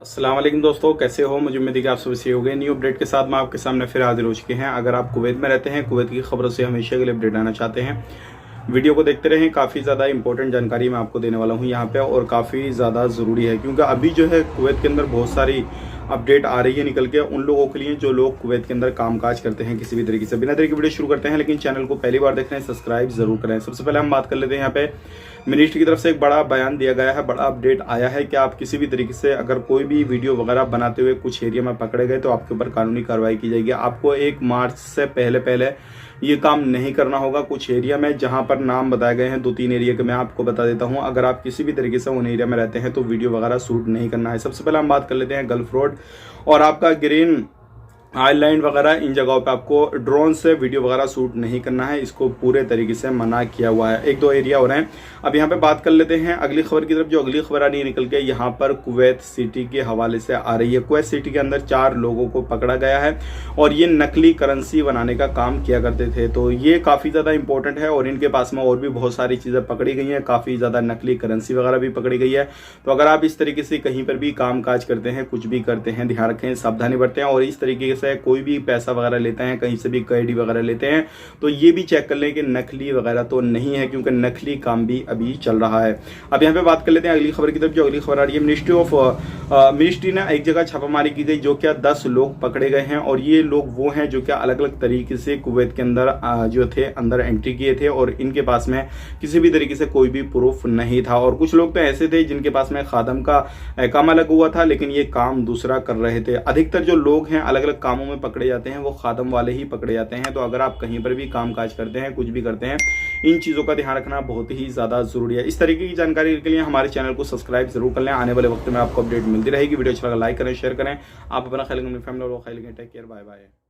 अस्सलाम वालेकुम दोस्तों, कैसे हो? मुझे उम्मीद है कि आप सब सही हो गए। न्यू अपडेट के साथ मैं आपके सामने फिर हाजिर हो चुके हैं। अगर आप कुवैत में रहते हैं, कुवैत की खबरों से हमेशा के लिए अपडेट आना चाहते हैं, वीडियो को देखते रहें। काफ़ी ज़्यादा इंपॉर्टेंट जानकारी मैं आपको देने वाला हूं यहाँ पे, और काफ़ी ज़्यादा ज़रूरी है क्योंकि अभी जो है कुवैत के अंदर बहुत सारी अपडेट आ रही है निकल के उन लोगों के लिए जो लोग कुवैत के अंदर कामकाज करते हैं किसी भी तरीके से। बिना देरी के वीडियो शुरू करते हैं, लेकिन चैनल को पहली बार देख रहे हैं सब्सक्राइब जरूर करें। सबसे पहले हम बात कर लेते हैं, यहाँ पे मिनिस्ट्री की तरफ से एक बड़ा बयान दिया गया है, बड़ा अपडेट आया है कि आप किसी भी तरीके से अगर कोई भी वीडियो वगैरह बनाते हुए कुछ एरिया में पकड़े गए तो आपके ऊपर कानूनी कार्रवाई की जाएगी। आपको 1 मार्च से पहले ये काम नहीं करना होगा। कुछ एरिया में जहां पर नाम बताए गए हैं, 2-3 एरिया के मैं आपको बता देता हूं। अगर आप किसी भी तरीके से उन एरिया में रहते हैं तो वीडियो वगैरह शूट नहीं करना है। सबसे पहले हम बात कर लेते हैं गल्फ रोड और आपका ग्रीन आइलैंड वगैरह, इन जगहों पे आपको ड्रोन से वीडियो वगैरह शूट नहीं करना है। इसको पूरे तरीके से मना किया हुआ है। 1-2 एरिया हो रहे हैं। अब यहाँ पे बात कर लेते हैं अगली खबर की तरफ। जो अगली खबर आ रही है निकल के यहाँ पर कुवैत सिटी के हवाले से आ रही है। कुवैत सिटी के अंदर 4 लोगों को पकड़ा गया है और ये नकली करेंसी बनाने का काम किया करते थे। तो ये काफ़ी ज़्यादा इंपॉर्टेंट है और इनके पास में और भी बहुत सारी चीज़ें पकड़ी गई हैं। काफ़ी ज़्यादा नकली करेंसी वगैरह भी पकड़ी गई है। तो अगर आप इस तरीके से कहीं पर भी काम काज करते हैं, कुछ भी करते हैं, ध्यान रखें, सावधानी बरतें। और इस तरीके से कोई भी पैसा वगैरह लेते हैं, कहीं से भी कैडी वगैरह लेते हैं, तो ये भी चेक कर लें कि नकली वगैरह तो नहीं है, क्योंकि नकली काम भी अभी चल रहा है। अब यहाँ पे बात कर लेते हैं अगली खबर की तरफ। जो अगली खबर आ रही है, मिनिस्ट्री ने एक जगह छापामारी की गई जो क्या 10 लोग पकड़े गए हैं। और ये लोग वो हैं जो क्या अलग अलग तरीके से कुवैत के अंदर जो थे अंदर एंट्री किए थे और इनके पास में किसी भी तरीके से कोई भी प्रूफ नहीं था। और कुछ लोग तो ऐसे थे जिनके पास में खादम का काम अलग हुआ था, लेकिन ये काम दूसरा कर रहे थे। अधिकतर जो लोग हैं अलग अलग कामों में पकड़े जाते हैं वो खादम वाले ही पकड़े जाते हैं। तो अगर आप कहीं पर भी काम काज करते हैं, कुछ भी करते हैं, इन चीजों का ध्यान रखना बहुत ही ज्यादा जरूरी है। इस तरीके की जानकारी के लिए हमारे चैनल को सब्सक्राइब जरूर कर लें। आने वाले वक्त में आपको अपडेट मिलती रहेगी। वीडियो अच्छा लगा लाइक करें, शेयर करें। आप अपना ख्याल रखें, अपनी फैमिली और ख्याल रखें। Take care, bye bye.